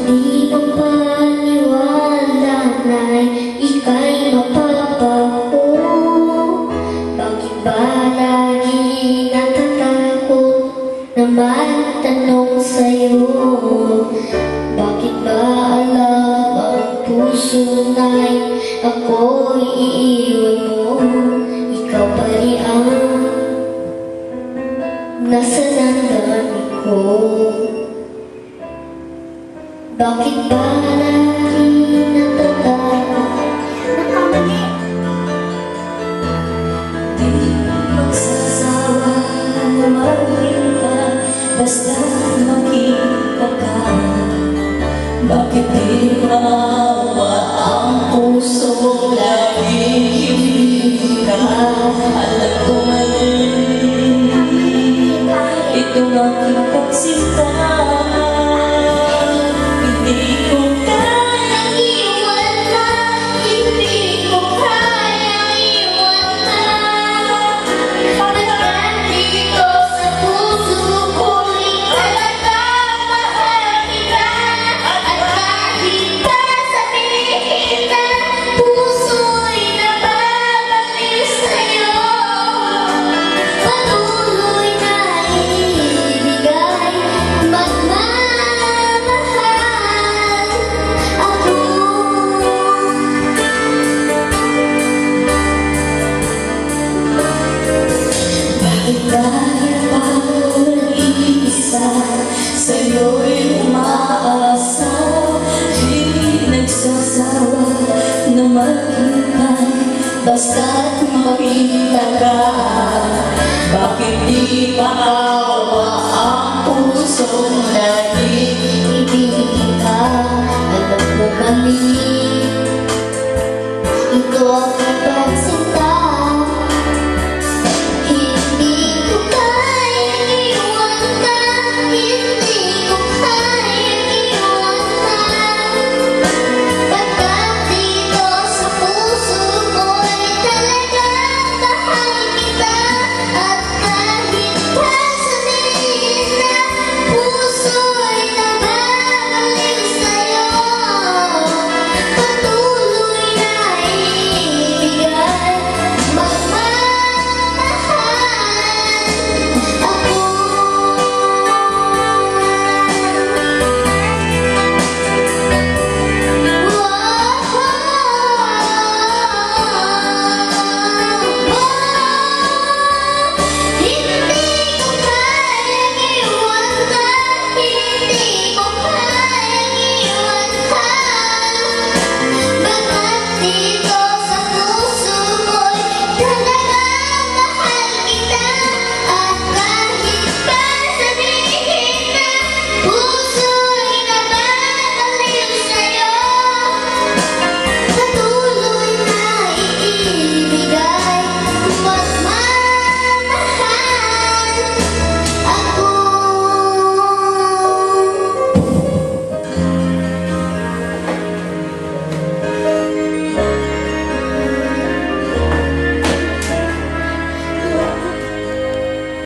Di mo paniwala na'y ika'y mapapago. Bakit ba lagi natatakot na magtanong sa'yo? Bakit ba alam ang puso na'y ako'y iiwan mo? Ikaw pa rin ang nasa damdamin ko. Bakit ba lagi natatakot? Nakamali! Di magsasawa na maghinta basta makita ka. Bakit di maawa ang puso laging hindi ka? Alam ko mali itong aking pagsinta. Dahil ako nag-iisa, sa'yo'y umaasa. Di nagsasawa na maghintay basta't makita ka. Bakit di maawa ang pusong nag-iibig ka? Alam ko mali